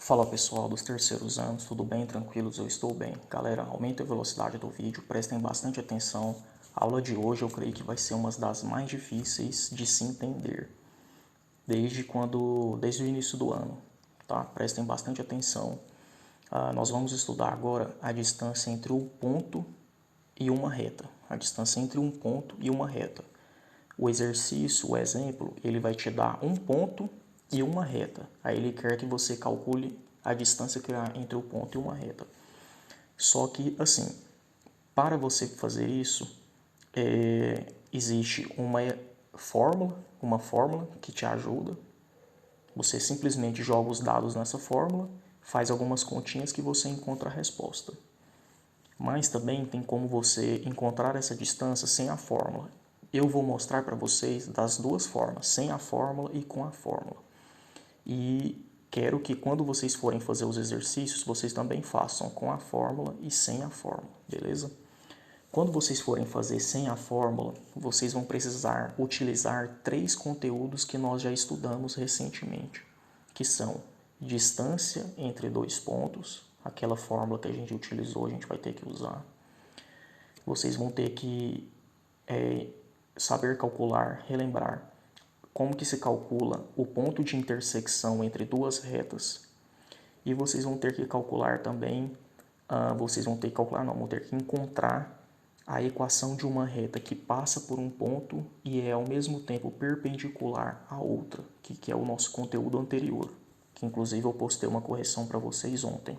Fala pessoal dos terceiros anos, tudo bem? Tranquilos? Eu estou bem. Galera, aumente a velocidade do vídeo, prestem bastante atenção. A aula de hoje eu creio que vai ser uma das mais difíceis de se entender, desde o início do ano, tá? Prestem bastante atenção. Nós vamos estudar agora a distância entre um ponto e uma reta. A distância entre um ponto e uma reta. O exercício, o exemplo, ele vai te dar um ponto e uma reta. Aí ele quer que você calcule a distância que há entre o ponto e uma reta. Só que, assim, para você fazer isso, existe uma fórmula que te ajuda. Você simplesmente joga os dados nessa fórmula, faz algumas continhas que você encontra a resposta. Mas também tem como você encontrar essa distância sem a fórmula. Eu vou mostrar para vocês das duas formas, sem a fórmula e com a fórmula. E quero que quando vocês forem fazer os exercícios, vocês também façam com a fórmula e sem a fórmula, beleza? Quando vocês forem fazer sem a fórmula, vocês vão precisar utilizar 3 conteúdos que nós já estudamos recentemente, que são distância entre 2 pontos, aquela fórmula que a gente utilizou, a gente vai ter que usar. Vocês vão ter que saber calcular, relembrar como que se calcula o ponto de intersecção entre duas retas. E vocês vão ter que calcular também, vão ter que encontrar a equação de uma reta que passa por um ponto e é ao mesmo tempo perpendicular à outra, que é o nosso conteúdo anterior, que inclusive eu postei uma correção para vocês ontem.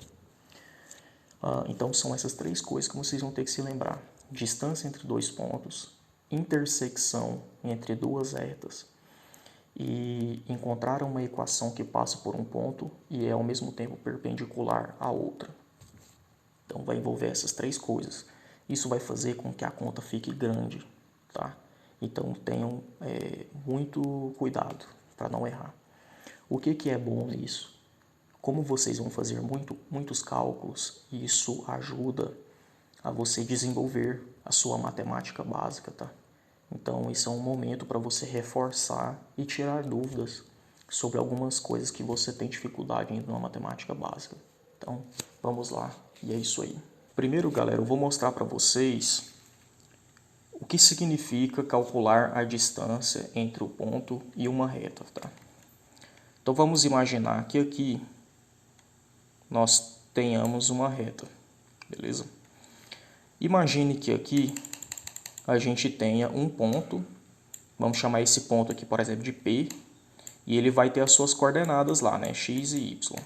Então são essas 3 coisas que vocês vão ter que se lembrar: distância entre 2 pontos, intersecção entre duas retas e encontrar uma equação que passa por um ponto e é ao mesmo tempo perpendicular à outra. Então vai envolver essas 3 coisas. Isso vai fazer com que a conta fique grande, tá? Então tenham muito cuidado para não errar. O que é bom nisso? Como vocês vão fazer muitos cálculos, isso ajuda a você desenvolver a sua matemática básica, tá? Então, isso é um momento para você reforçar e tirar dúvidas sobre algumas coisas que você tem dificuldade ainda na matemática básica. Então, vamos lá. E é isso aí. Primeiro, galera, eu vou mostrar para vocês o que significa calcular a distância entre o ponto e uma reta, tá? Então, vamos imaginar que aqui nós tenhamos uma reta, beleza? Imagine que aqui a gente tenha um ponto, vamos chamar esse ponto aqui, por exemplo, de P, e ele vai ter as suas coordenadas lá, né, x e y,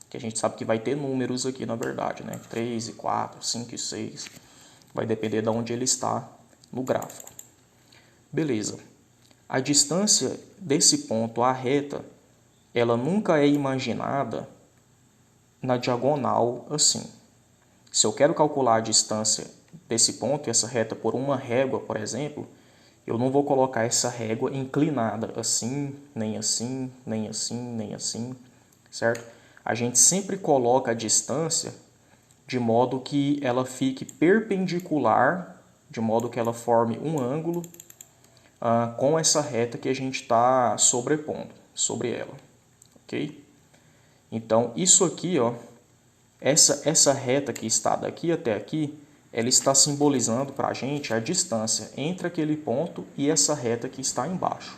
que a gente sabe que vai ter números aqui, na verdade, né, 3 e 4, 5 e 6, vai depender de onde ele está no gráfico. Beleza, a distância desse ponto à reta, ela nunca é imaginada na diagonal assim. Se eu quero calcular a distância desse ponto e essa reta por uma régua, por exemplo, eu não vou colocar essa régua inclinada assim, nem assim, nem assim, nem assim, certo? A gente sempre coloca a distância de modo que ela fique perpendicular, de modo que ela forme um ângulo com essa reta que a gente está sobrepondo sobre ela, ok? Então, isso aqui, ó, essa reta que está daqui até aqui, ela está simbolizando para a gente a distância entre aquele ponto e essa reta que está embaixo.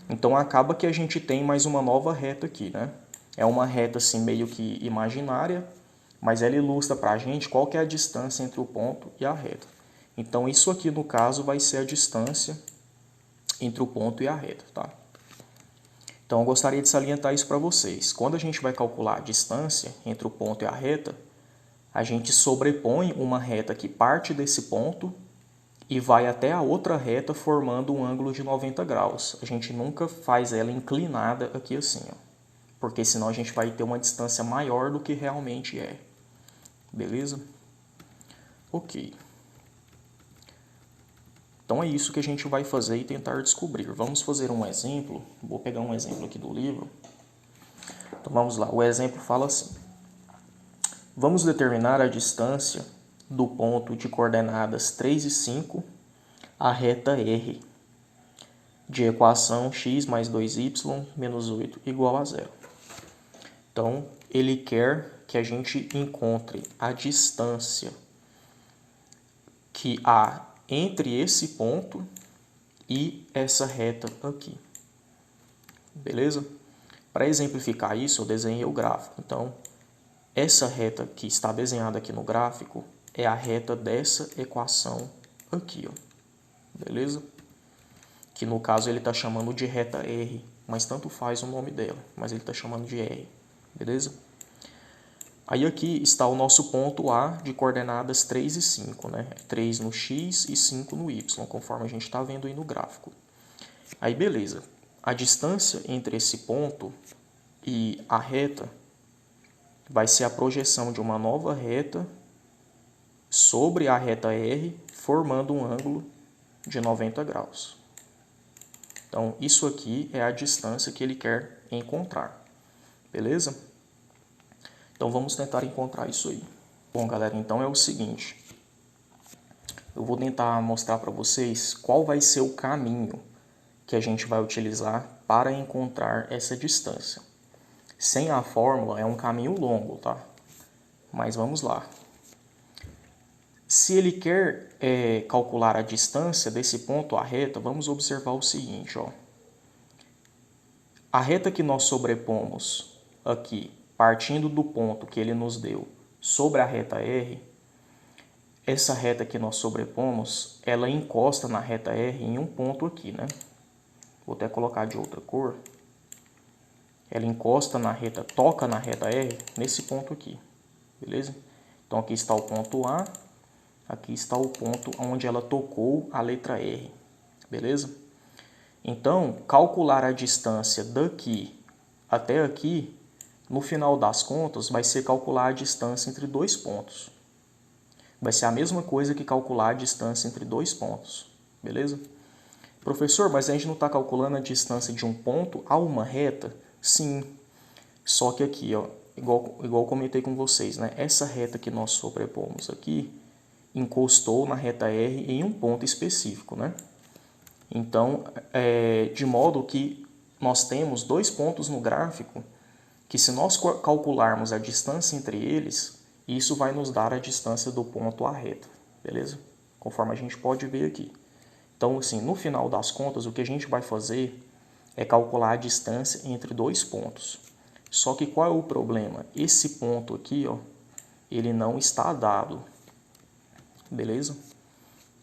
Então acaba que a gente tem mais uma nova reta aqui, né? É uma reta assim meio que imaginária, mas ela ilustra para a gente qual que é a distância entre o ponto e a reta. Então isso aqui no caso vai ser a distância entre o ponto e a reta, tá? Então eu gostaria de salientar isso para vocês. Quando a gente vai calcular a distância entre o ponto e a reta, a gente sobrepõe uma reta que parte desse ponto e vai até a outra reta formando um ângulo de 90 graus. A gente nunca faz ela inclinada aqui assim, ó, porque senão a gente vai ter uma distância maior do que realmente é. Beleza? Ok. Então é isso que a gente vai fazer e tentar descobrir. Vamos fazer um exemplo. Vou pegar um exemplo aqui do livro. Então vamos lá. O exemplo fala assim: vamos determinar a distância do ponto de coordenadas 3 e 5 à reta R, de equação x mais 2y menos 8 igual a zero. Então, ele quer que a gente encontre a distância que há entre esse ponto e essa reta aqui. Beleza? Para exemplificar isso, eu desenhei o gráfico. Então, essa reta que está desenhada aqui no gráfico é a reta dessa equação aqui, ó. Beleza? Que no caso ele está chamando de reta R, mas tanto faz o nome dela, mas ele está chamando de R. Beleza? Aí aqui está o nosso ponto A de coordenadas 3 e 5, né? 3 no X e 5 no Y, conforme a gente está vendo aí no gráfico. Aí beleza, a distância entre esse ponto e a reta vai ser a projeção de uma nova reta sobre a reta R, formando um ângulo de 90 graus. Então, isso aqui é a distância que ele quer encontrar. Beleza? Então, vamos tentar encontrar isso aí. Bom, galera, então é o seguinte. Eu vou tentar mostrar para vocês qual vai ser o caminho que a gente vai utilizar para encontrar essa distância. Sem a fórmula é um caminho longo, tá? Mas vamos lá. Se ele quer calcular a distância desse ponto à reta, vamos observar o seguinte, ó. A reta que nós sobrepomos aqui, partindo do ponto que ele nos deu sobre a reta R, essa reta que nós sobrepomos, ela encosta na reta R em um ponto aqui, né? Vou até colocar de outra cor. Ela encosta na reta, toca na reta R nesse ponto aqui, beleza? Então aqui está o ponto A, aqui está o ponto onde ela tocou a letra R, beleza? Então, calcular a distância daqui até aqui, no final das contas, vai ser calcular a distância entre dois pontos. Vai ser a mesma coisa que calcular a distância entre dois pontos, beleza? Professor, mas a gente não está calculando a distância de um ponto a uma reta? Sim, só que aqui, ó, igual eu comentei com vocês, né? Essa reta que nós sobrepomos aqui encostou na reta R em um ponto específico, né? Então, de modo que nós temos dois pontos no gráfico que, se nós calcularmos a distância entre eles, isso vai nos dar a distância do ponto à reta, beleza? Conforme a gente pode ver aqui. Então, assim, no final das contas, o que a gente vai fazer é calcular a distância entre dois pontos. Só que qual é o problema? Esse ponto aqui, ó, ele não está dado, beleza?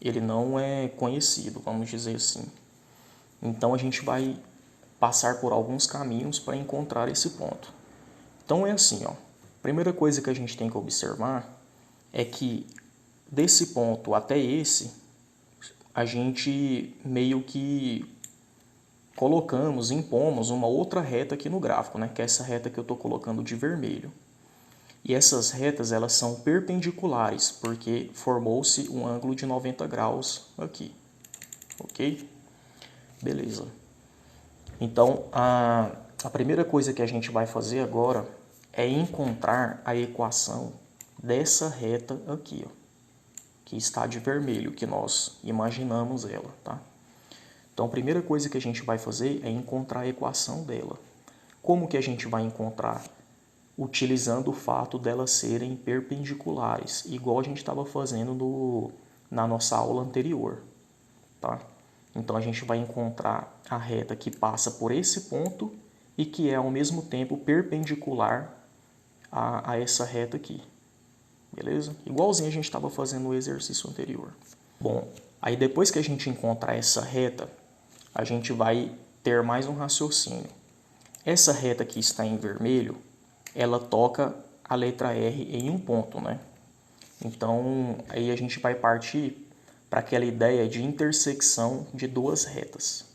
Ele não é conhecido, vamos dizer assim. Então, a gente vai passar por alguns caminhos para encontrar esse ponto. Então, é assim, ó. Primeira coisa que a gente tem que observar é que desse ponto até esse, a gente meio que impomos uma outra reta aqui no gráfico, né? Que é essa reta que eu estou colocando de vermelho. E essas retas, elas são perpendiculares, porque formou-se um ângulo de 90 graus aqui, ok? Beleza. Então, a primeira coisa que a gente vai fazer agora é encontrar a equação dessa reta aqui, ó, que está de vermelho, que nós imaginamos ela, tá? Então, a primeira coisa que a gente vai fazer é encontrar a equação dela. Como que a gente vai encontrar? Utilizando o fato delas serem perpendiculares, igual a gente estava fazendo na nossa aula anterior, tá? Então, a gente vai encontrar a reta que passa por esse ponto e que é, ao mesmo tempo, perpendicular a essa reta aqui, beleza? Igualzinho a gente estava fazendo no exercício anterior. Bom, aí depois que a gente encontrar essa reta, a gente vai ter mais um raciocínio. Essa reta que está em vermelho, ela toca a letra R em um ponto, né? Então, aí a gente vai partir para aquela ideia de intersecção de duas retas,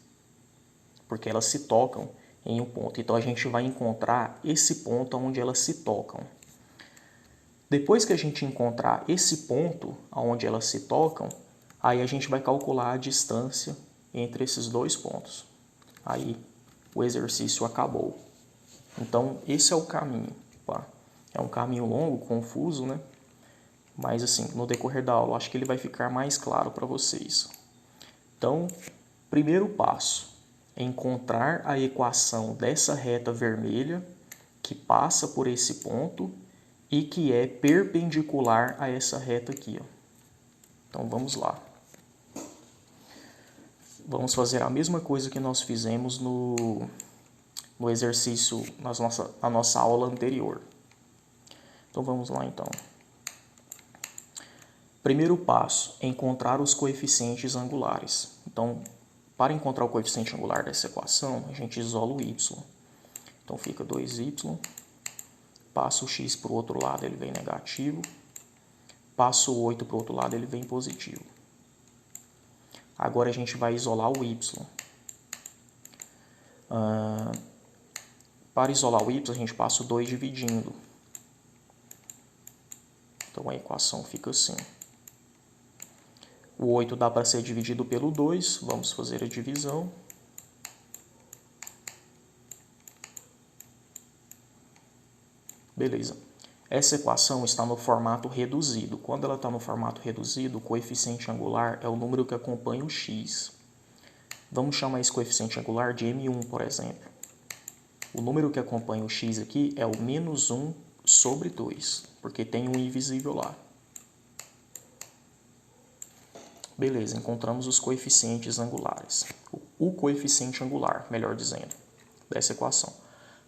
porque elas se tocam em um ponto. Então, a gente vai encontrar esse ponto onde elas se tocam. Depois que a gente encontrar esse ponto onde elas se tocam, aí a gente vai calcular a distância entre esses dois pontos. Aí o exercício acabou. Então, esse é o caminho. Tá? É um caminho longo, confuso, né? Mas, assim, no decorrer da aula, acho que ele vai ficar mais claro para vocês. Então, primeiro passo é encontrar a equação dessa reta vermelha que passa por esse ponto e que é perpendicular a essa reta aqui, ó. Então vamos lá. Vamos fazer a mesma coisa que nós fizemos no exercício, na nossa aula anterior. Então vamos lá então. Primeiro passo, encontrar os coeficientes angulares. Então, para encontrar o coeficiente angular dessa equação, a gente isola o y. Então fica 2y, passa o x para o outro lado, ele vem negativo, passa o 8 para o outro lado, ele vem positivo. Agora a gente vai isolar o y. Para isolar o y, a gente passa o 2 dividindo. Então a equação fica assim. O 8 dá para ser dividido pelo 2, vamos fazer a divisão. Beleza. Essa equação está no formato reduzido. Quando ela está no formato reduzido, o coeficiente angular é o número que acompanha o x. Vamos chamar esse coeficiente angular de M1, por exemplo. O número que acompanha o x aqui é o menos 1 sobre 2, porque tem um invisível lá. Beleza, encontramos os coeficientes angulares. O coeficiente angular, melhor dizendo, dessa equação.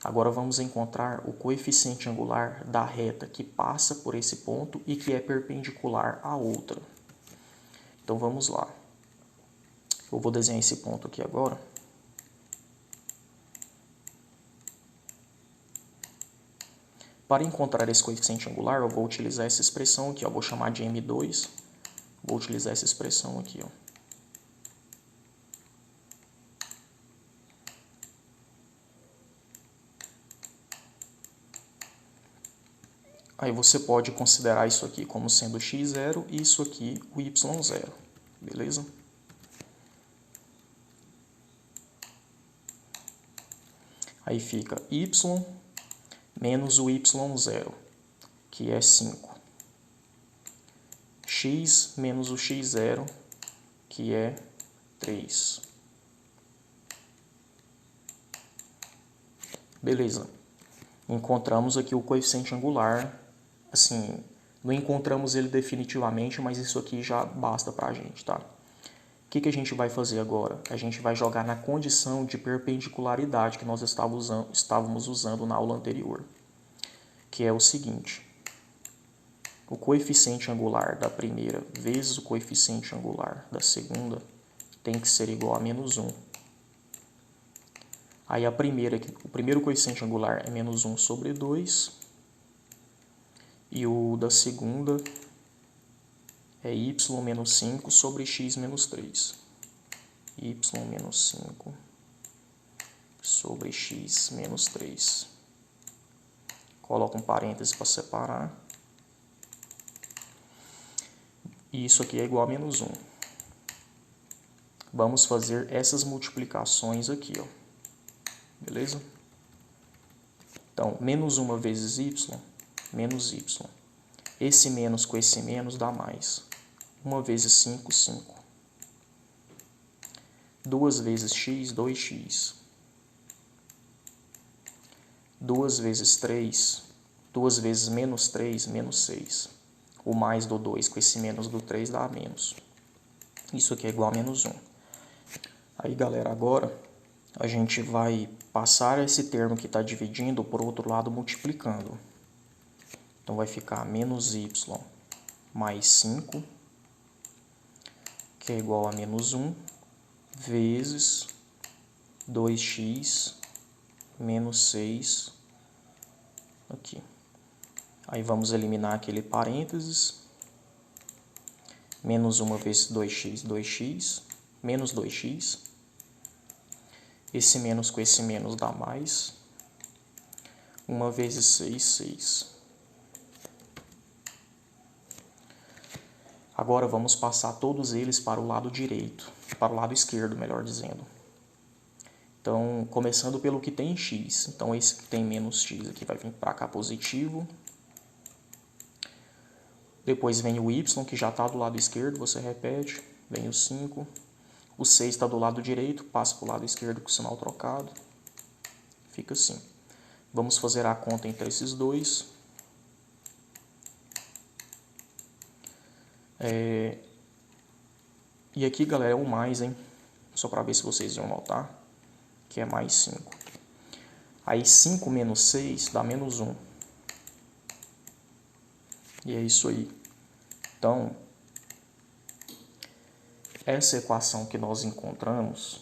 Agora vamos encontrar o coeficiente angular da reta que passa por esse ponto e que é perpendicular à outra. Então vamos lá. Eu vou desenhar esse ponto aqui agora. Para encontrar esse coeficiente angular, eu vou utilizar essa expressão aqui, ó. Vou chamar de M2. Vou utilizar essa expressão aqui, ó. Aí você pode considerar isso aqui como sendo x0 e isso aqui o y0, beleza? Aí fica y menos o y0, que é 5. X menos o x0, que é 3. Beleza. Encontramos aqui o coeficiente angular. Assim, não encontramos ele definitivamente, mas isso aqui já basta pra gente, tá? O que a gente vai fazer agora? A gente vai jogar na condição de perpendicularidade que nós estávamos usando na aula anterior, que é o seguinte: o coeficiente angular da primeira vezes o coeficiente angular da segunda tem que ser igual a menos 1. Aí o primeiro coeficiente angular é menos 1 sobre 2, e o da segunda é y menos 5 sobre x menos 3. Y menos 5 sobre x menos 3. Coloco um parêntese para separar. E isso aqui é igual a menos 1. Vamos fazer essas multiplicações aqui, ó. Beleza? Então, menos 1 vezes y, menos y. Esse menos com esse menos dá mais. 1 vezes 5, 5. 2 vezes x, 2x. 2 vezes 3, 2 vezes menos 3, menos 6. O mais do 2 com esse menos do 3 dá menos. Isso aqui é igual a menos 1. Aí, galera, agora a gente vai passar esse termo que está dividindo por outro lado multiplicando. Então vai ficar menos y mais 5, que é igual a menos 1, vezes 2x menos 6 aqui. Aí vamos eliminar aquele parênteses. Menos 1 vezes 2x, 2x, menos 2x. Esse menos com esse menos dá mais. 1 vezes 6, 6. Agora vamos passar todos eles para o lado direito, para o lado esquerdo, melhor dizendo. Então, começando pelo que tem x. Então, esse que tem menos x aqui vai vir para cá positivo. Depois vem o y, que já está do lado esquerdo, você repete. Vem o 5. O 6 está do lado direito, passa para o lado esquerdo com o sinal trocado. Fica assim. Vamos fazer a conta entre esses dois. E aqui, galera, é o mais, hein? Só para ver se vocês iam notar, que é mais 5. Aí 5 menos 6 dá menos 1. E é isso aí. Então, essa equação que nós encontramos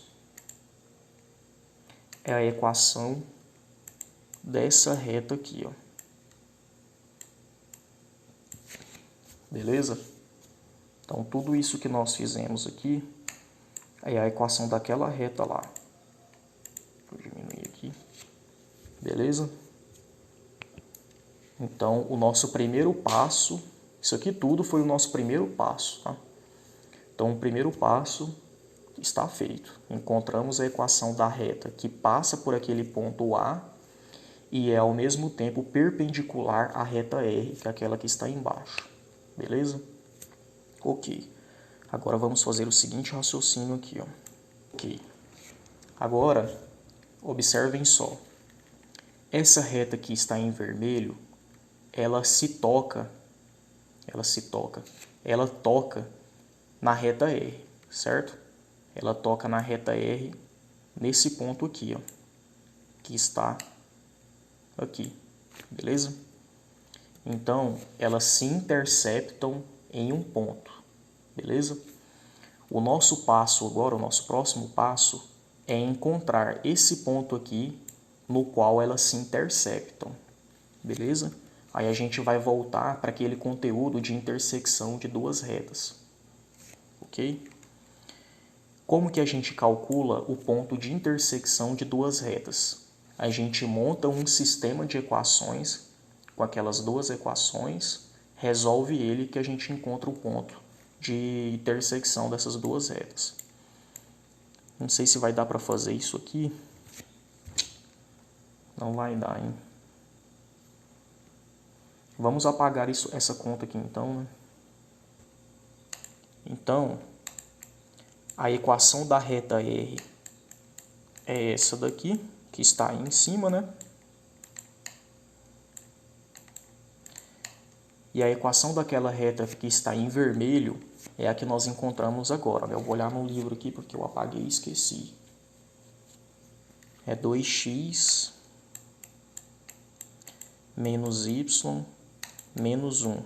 é a equação dessa reta aqui, ó. Beleza? Então, tudo isso que nós fizemos aqui é a equação daquela reta lá. Vou diminuir aqui. Beleza? Então, o nosso primeiro passo, isso aqui tudo foi o nosso primeiro passo, tá? Então, o primeiro passo está feito. Encontramos a equação da reta que passa por aquele ponto A e é ao mesmo tempo perpendicular à reta R, que é aquela que está embaixo. Beleza? Ok. Agora vamos fazer o seguinte raciocínio aqui, ó. Ok. Agora, observem só. Essa reta que está em vermelho, ela toca na reta R, certo? Ela toca na reta R nesse ponto aqui, ó, que está aqui, beleza? Então, elas se interceptam em um ponto, beleza? O nosso passo agora, o nosso próximo passo é encontrar esse ponto aqui no qual elas se interceptam, beleza? Aí a gente vai voltar para aquele conteúdo de intersecção de duas retas, ok? Como que a gente calcula o ponto de intersecção de duas retas? A gente monta um sistema de equações com aquelas duas equações, resolve ele que a gente encontra o ponto de intersecção dessas duas retas. Não sei se vai dar para fazer isso aqui. Não vai dar, hein? Vamos apagar essa conta aqui então, né? Então, a equação da reta R é essa daqui, que está aí em cima, né? E a equação daquela reta que está em vermelho é a que nós encontramos agora, né? Eu vou olhar no livro aqui porque eu apaguei e esqueci. É 2x menos y menos 1.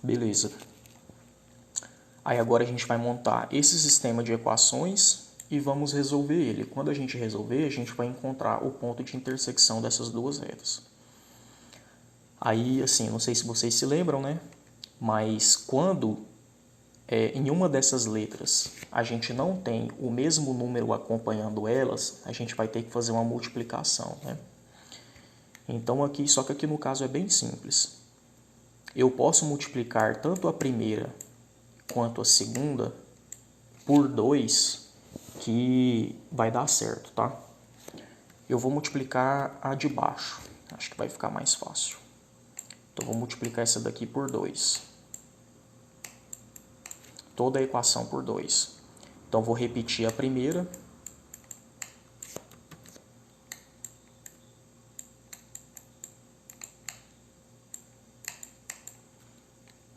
Beleza. Aí agora a gente vai montar esse sistema de equações e vamos resolver ele. Quando a gente resolver, a gente vai encontrar o ponto de intersecção dessas duas retas. Aí, assim, não sei se vocês se lembram, né? Mas quando em uma dessas letras a gente não tem o mesmo número acompanhando elas, a gente vai ter que fazer uma multiplicação, né? Então aqui, só que aqui no caso é bem simples. Eu posso multiplicar tanto a primeira quanto a segunda por 2, que vai dar certo, tá? Eu vou multiplicar a de baixo, acho que vai ficar mais fácil. Então, vou multiplicar essa daqui por 2. Toda a equação por 2. Então, vou repetir a primeira.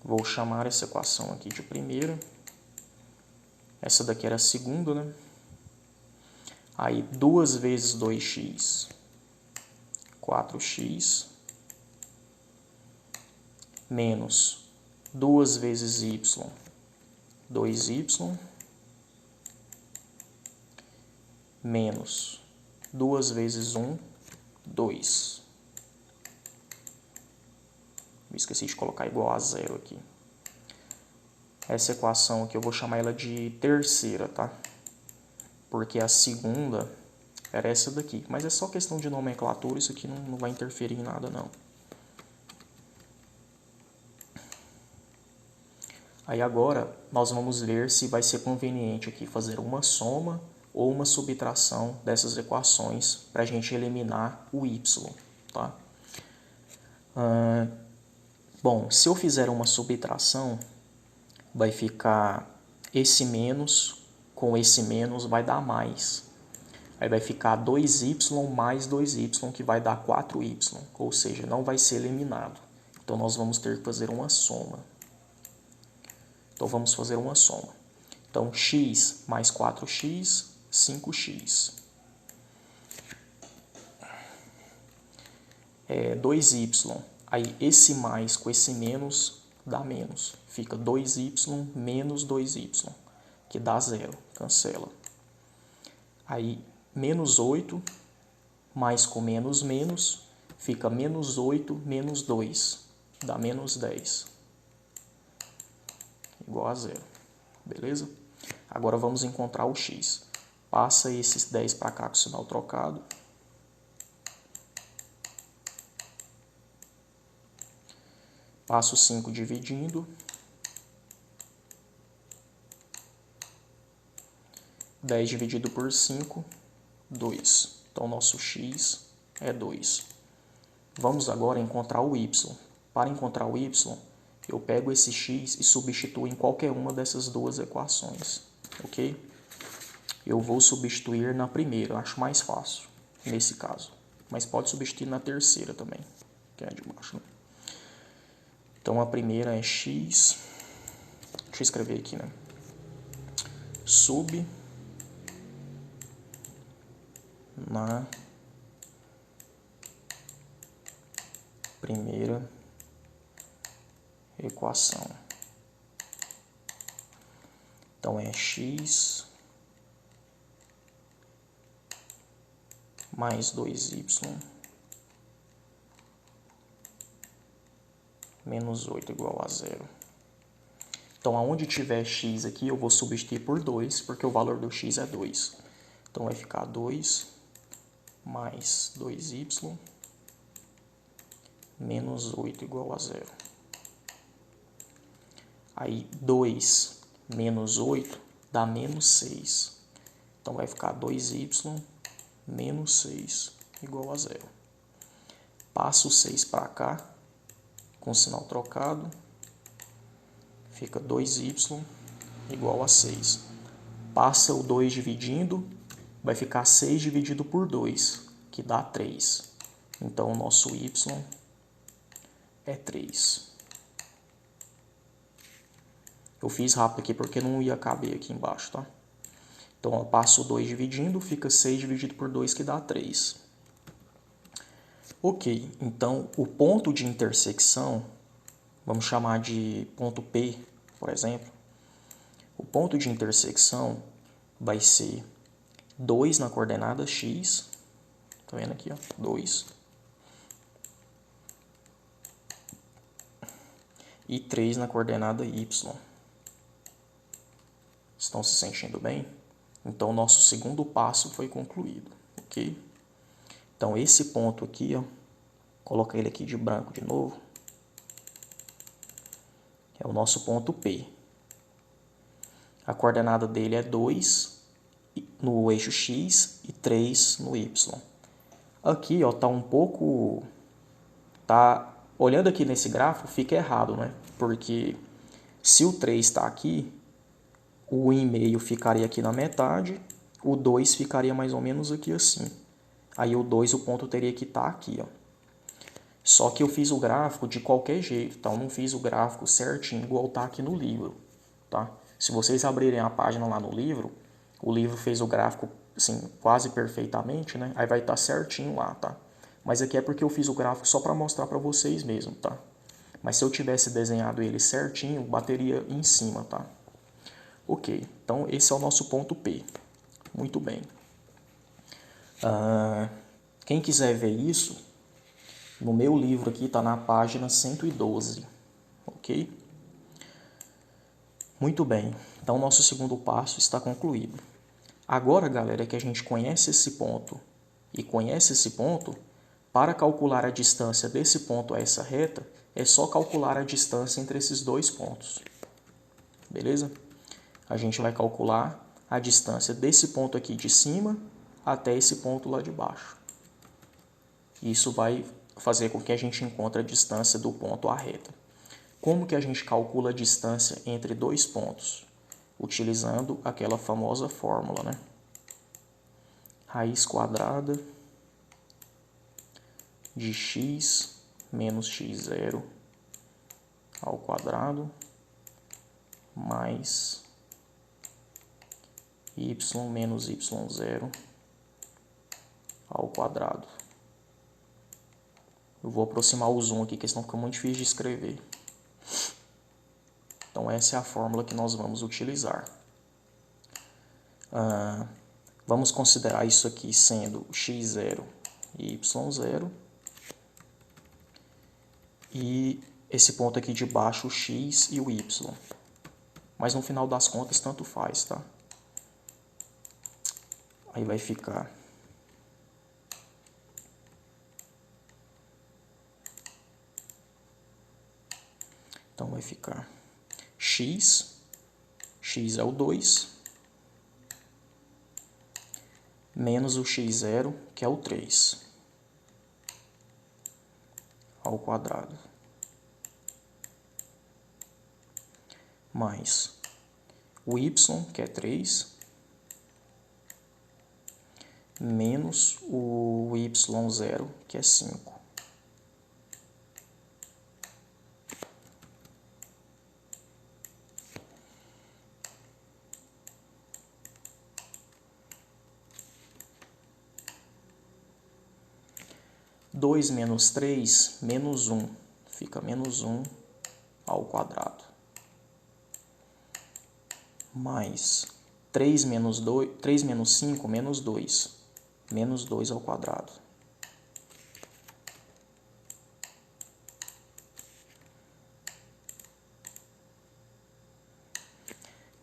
Vou chamar essa equação aqui de primeira. Essa daqui era a segunda, né? Aí, 2 vezes 2x, 4x, menos 2 vezes y, 2y, menos 2 vezes 1, 2. Me esqueci de colocar igual a zero aqui. Essa equação aqui eu vou chamar ela de terceira, tá? Porque a segunda era essa daqui. Mas é só questão de nomenclatura, isso aqui não vai interferir em nada, não. Aí agora nós vamos ver se vai ser conveniente aqui fazer uma soma ou uma subtração dessas equações para a gente eliminar o y, tá? Bom, se eu fizer uma subtração, vai ficar esse menos com esse menos vai dar mais. Aí vai ficar 2y mais 2y, que vai dar 4y, ou seja, não vai ser eliminado. Então, nós vamos ter que fazer uma soma. Então, vamos fazer uma soma. Então, x mais 4x, 5x. 2y. Aí, esse mais com esse menos dá menos. Fica 2y menos 2y, que dá 0. Cancela. Aí, menos 8, mais com menos, menos, fica menos 8 menos 2. Dá menos 10. Igual a 0. Beleza? Agora vamos encontrar o x. Passa esses 10 para cá com o sinal trocado. Passo 5 dividindo. 10 dividido por 5, 2. Então, nosso x é 2. Vamos agora encontrar o y. Para encontrar o y, eu pego esse x e substituo em qualquer uma dessas duas equações. Ok? Eu vou substituir na primeira, acho mais fácil, nesse caso. Mas pode substituir na terceira também, que é a de baixo, né? Então, a primeira é x. Deixa eu escrever aqui, né? Sub na primeira equação. Então, é x mais 2y menos 8 igual a 0. Então, aonde tiver x aqui, eu vou substituir por 2, porque o valor do x é 2. Então, vai ficar 2 mais 2y menos 8 igual a 0. Aí, 2 menos 8 dá menos 6. Então, vai ficar 2y menos 6 igual a 0. Passo o 6 para cá, com o sinal trocado. Fica 2y igual a 6. Passa o 2 dividindo, vai ficar 6 dividido por 2, que dá 3. Então, o nosso y é 3. Eu fiz rápido aqui porque não ia caber aqui embaixo, tá? Então, eu passo o 2 dividindo, fica 6 dividido por 2, que dá 3. Ok, então, o ponto de intersecção, vamos chamar de ponto P, por exemplo. O ponto de intersecção vai ser 2 na coordenada x, tá vendo aqui, ó, 2, e 3 na coordenada y. Estão se sentindo bem? Então, o nosso segundo passo foi concluído, ok? Então, esse ponto aqui, ó, coloca ele aqui de branco de novo, é o nosso ponto P. A coordenada dele é 2 no eixo x e 3 no y. Aqui, ó, tá um pouco... olhando aqui nesse gráfico, fica errado, né? Porque se o 3 está aqui, o 1,5 ficaria aqui na metade, o 2 ficaria mais ou menos aqui assim. Aí o 2, o ponto teria que estar aqui, ó. Só que eu fiz o gráfico de qualquer jeito, então não fiz o gráfico certinho igual está aqui no livro, tá? Se vocês abrirem a página lá no livro, o livro fez o gráfico assim, quase perfeitamente, né? Aí vai estar certinho lá, tá? Mas aqui é porque eu fiz o gráfico só para mostrar para vocês mesmo, tá? Mas se eu tivesse desenhado ele certinho, bateria em cima, tá? Ok, então esse é o nosso ponto P. Muito bem. Quem quiser ver isso, no meu livro aqui está na página 112, ok? Muito bem, então nosso segundo passo está concluído. Agora, galera, que a gente conhece esse ponto e conhece esse ponto, para calcular a distância desse ponto a essa reta, é só calcular a distância entre esses dois pontos. Beleza? A gente vai calcular a distância desse ponto aqui de cima até esse ponto lá de baixo. Isso vai fazer com que a gente encontre a distância do ponto à reta. Como que a gente calcula a distância entre dois pontos? Utilizando aquela famosa fórmula, né? raiz quadrada de x menos x0 ao quadrado mais y menos y0 ao quadrado. Eu vou aproximar o zoom aqui, que senão fica muito difícil de escrever. Então essa é a fórmula que nós vamos utilizar. Vamos considerar isso aqui sendo x0 e y0. E esse ponto aqui de baixo, o x e o y. Mas no final das contas, tanto faz, tá? Aí vai ficar então vai ficar x é o 2, menos o x0, que é o 3, ao quadrado, mais o y, que é 3, menos o y0, que é 5. Dois menos 3, menos 1. Fica menos 1 ao quadrado. Mais 3 menos 5, menos 2. Menos 2 ao quadrado.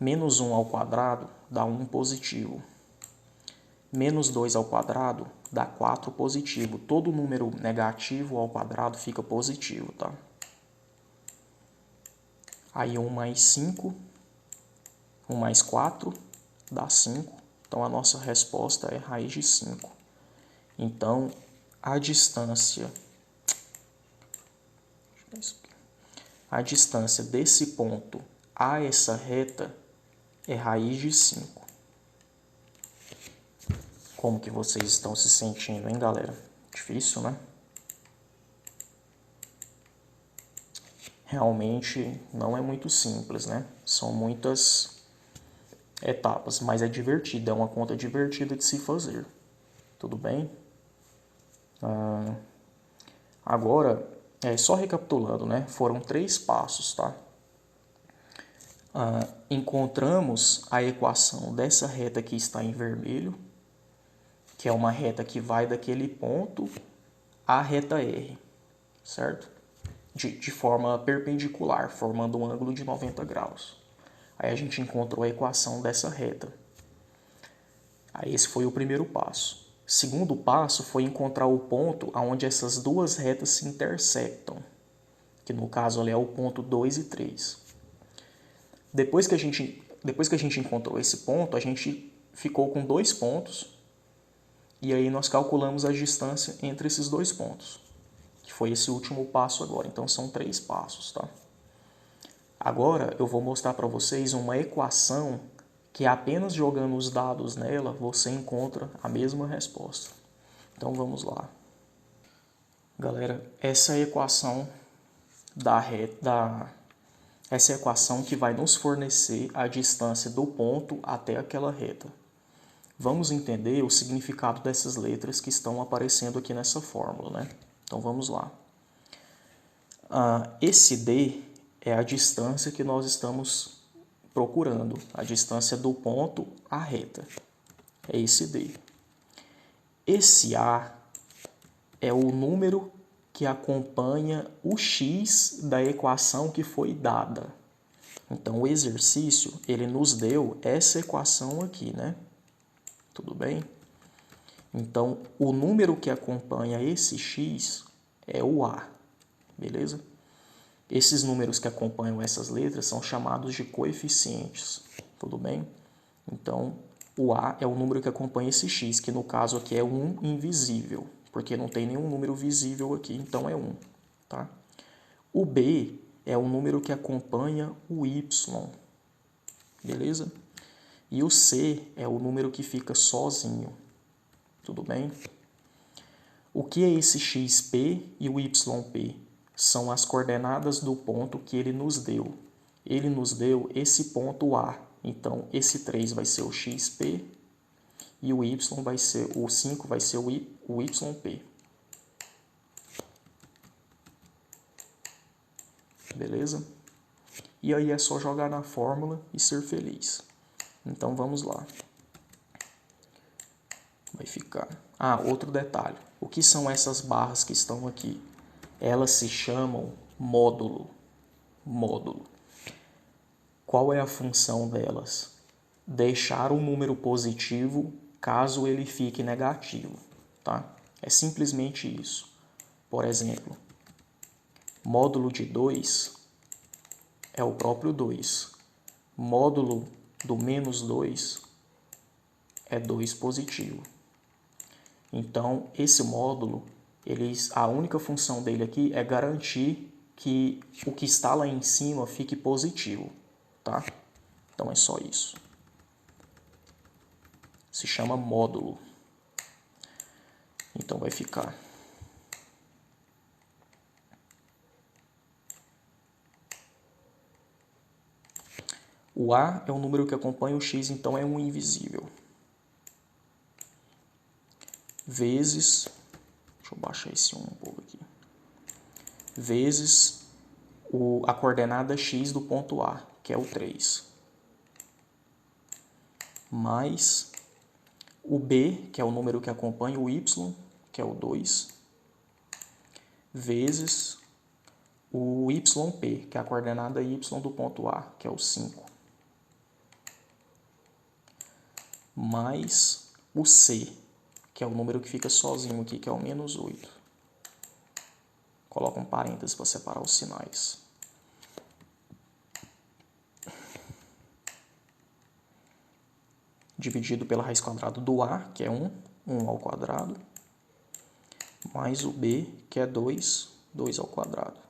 Menos 1 ao quadrado dá 1 positivo. Menos 2 ao quadrado dá 4 positivo. Todo número negativo ao quadrado fica positivo, tá? Aí 1 mais 5, 1 mais 4 dá 5. Então a nossa resposta é raiz de 5. Então a distância desse ponto a essa reta é raiz de 5. Como que vocês estão se sentindo, hein, galera? Difícil, né? Realmente não é muito simples, né? São muitas etapas, mas é divertido, é uma conta divertida de se fazer. Tudo bem? Agora, só recapitulando, né? Foram 3 passos, tá? Encontramos a equação dessa reta que está em vermelho, que é uma reta que vai daquele ponto à reta R, certo? De forma perpendicular, formando um ângulo de 90 graus. Aí a gente encontrou a equação dessa reta. Aí esse foi o primeiro passo. Segundo passo foi encontrar o ponto onde essas duas retas se intersectam, que no caso ali é o ponto 2 e 3. Depois que a gente encontrou esse ponto, a gente ficou com 2 pontos, e aí nós calculamos a distância entre esses 2 pontos, que foi esse último passo agora. Então são 3 passos, tá? Agora eu vou mostrar para vocês uma equação que apenas jogando os dados nela você encontra a mesma resposta. Então vamos lá. Galera, essa é a equação essa é a equação que vai nos fornecer a distância do ponto até aquela reta. Vamos entender o significado dessas letras que estão aparecendo aqui nessa fórmula, né? Então vamos lá. Esse D é a distância que nós estamos procurando, a distância do ponto à reta. É esse D. Esse A é o número que acompanha o x da equação que foi dada. Então o exercício, ele nos deu essa equação aqui, né? Tudo bem? Então, o número que acompanha esse x é o A, beleza? Esses números que acompanham essas letras são chamados de coeficientes, tudo bem? Então, o A é o número que acompanha esse x, que no caso aqui é 1 invisível, porque não tem nenhum número visível aqui, então é 1, tá? O B é o número que acompanha o y, beleza? E o C é o número que fica sozinho. Tudo bem? O que é esse xp e o yp? São as coordenadas do ponto que ele nos deu. Ele nos deu esse ponto A. Então, esse 3 vai ser o xp e o 5 vai ser o yp. Beleza? E aí é só jogar na fórmula e ser feliz. Então, vamos lá. Vai ficar... outro detalhe. O que são essas barras que estão aqui? Elas se chamam módulo. Módulo. Qual é a função delas? Deixar um número positivo caso ele fique negativo, tá? É simplesmente isso. Por exemplo, módulo de 2 é o próprio 2. Módulo do menos 2 é 2 positivo. Então, esse módulo, a única função dele aqui é garantir que o que está lá em cima fique positivo, tá? Então, é só isso. Se chama módulo. Então, vai ficar... O A é o número que acompanha o X, então é um invisível. Vezes... Deixa eu baixar esse 1 um pouco aqui. Vezes a coordenada X do ponto A, que é o 3. Mais o B, que é o número que acompanha o Y, que é o 2. Vezes o YP, que é a coordenada Y do ponto A, que é o 5. Mais o C, que é o número que fica sozinho aqui, que é o menos 8. Coloca um parênteses para separar os sinais. Dividido pela raiz quadrada do A, que é 1, 1 ao quadrado, mais o B, que é 2, 2 ao quadrado.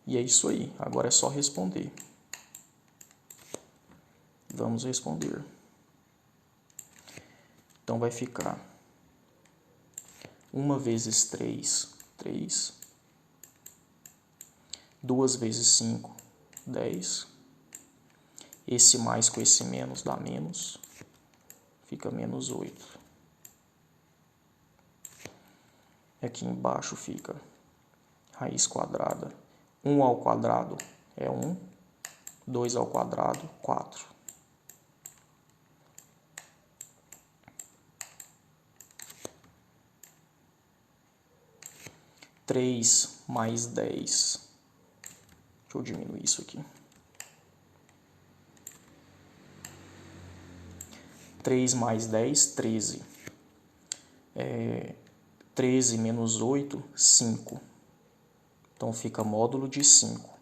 E é isso aí, agora é só responder. Vamos responder. Então vai ficar 1 vezes 3, 3. 2 vezes 5, 10. Esse mais com esse menos dá menos. Fica menos 8. Aqui embaixo fica raiz quadrada. 1 ao quadrado é 1. 2 ao quadrado, 4. Três mais 10. Deixa eu diminuir isso aqui. 3 mais 10, 13. 13 menos 8, 5. Então fica módulo de 5.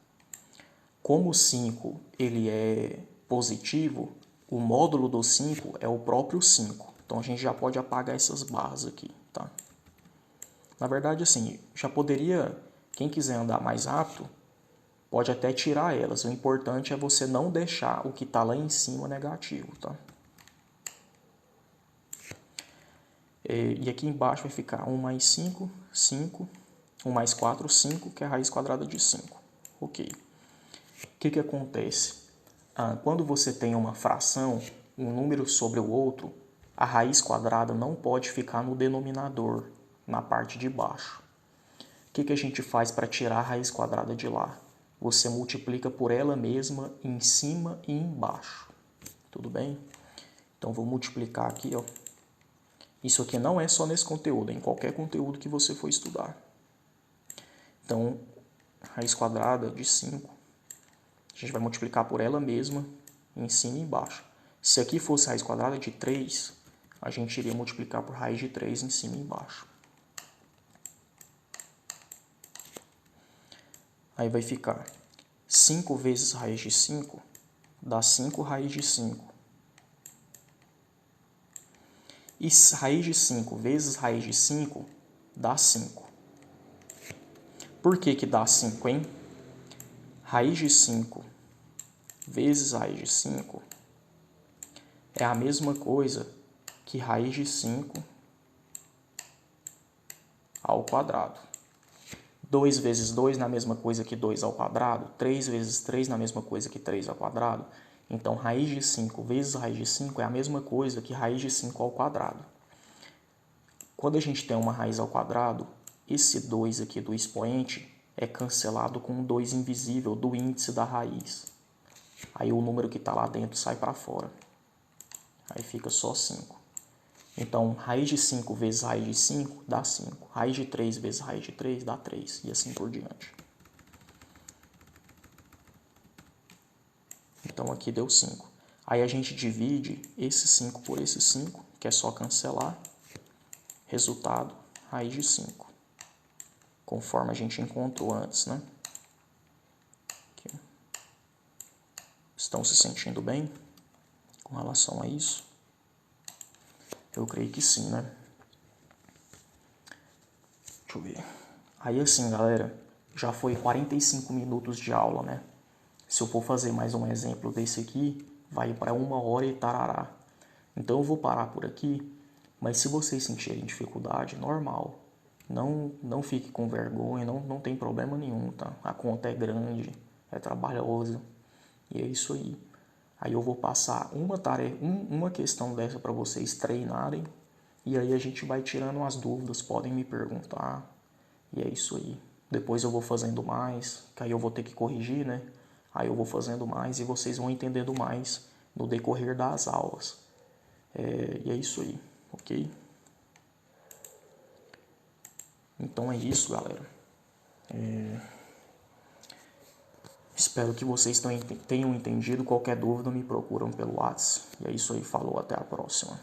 Como o 5 ele é positivo, o módulo do 5 é o próprio 5. Então a gente já pode apagar essas barras aqui, tá? Na verdade, assim, já poderia, quem quiser andar mais rápido, pode até tirar elas. O importante é você não deixar o que está lá em cima negativo, tá? E aqui embaixo vai ficar 1 mais 5, 5. 1 mais 4, 5, que é a raiz quadrada de 5. Ok. O que acontece? Quando você tem uma fração, um número sobre o outro, a raiz quadrada não pode ficar no denominador, na parte de baixo. O que a gente faz para tirar a raiz quadrada de lá? Você multiplica por ela mesma em cima e embaixo. Tudo bem? Então, vou multiplicar aqui, ó. Isso aqui não é só nesse conteúdo, é em qualquer conteúdo que você for estudar. Então, raiz quadrada de 5, a gente vai multiplicar por ela mesma em cima e embaixo. Se aqui fosse raiz quadrada de 3, a gente iria multiplicar por raiz de 3 em cima e embaixo. Aí vai ficar 5 vezes raiz de 5 dá 5 raiz de 5. E raiz de 5 vezes raiz de 5 dá 5. Por que dá 5, hein? Raiz de 5 vezes raiz de 5 é a mesma coisa que raiz de 5 ao quadrado. 2 vezes 2 não é a mesma coisa que 2 ao quadrado. 3 vezes 3 não é a mesma coisa que 3 ao quadrado. Então, raiz de 5 vezes raiz de 5 é a mesma coisa que raiz de 5 ao quadrado. Quando a gente tem uma raiz ao quadrado, esse 2 aqui do expoente é cancelado com um 2 invisível do índice da raiz. Aí o número que está lá dentro sai para fora. Aí fica só 5. Então, raiz de 5 vezes raiz de 5 dá 5. Raiz de 3 vezes raiz de 3 dá 3. E assim por diante. Então, aqui deu 5. Aí a gente divide esse 5 por esse 5, que é só cancelar. Resultado, raiz de 5. Conforme a gente encontrou antes, né? Aqui. Estão se sentindo bem com relação a isso? Eu creio que sim, né? Deixa eu ver. Aí assim, galera, já foi 45 minutos de aula, né? Se eu for fazer mais um exemplo desse aqui, vai para 1 hora e tarará. Então eu vou parar por aqui, mas se vocês sentirem dificuldade, normal. Não fique com vergonha, não tem problema nenhum, tá? A conta é grande, é trabalhosa, e é isso aí. Aí eu vou passar uma questão dessa para vocês treinarem, e aí a gente vai tirando as dúvidas, podem me perguntar, e é isso aí. Depois eu vou fazendo mais, que aí eu vou ter que corrigir, né? Aí eu vou fazendo mais e vocês vão entendendo mais no decorrer das aulas. E é isso aí, ok? Então é isso, galera. Espero que vocês tenham entendido. Qualquer dúvida me procuram pelo WhatsApp. E é isso aí, falou, até a próxima.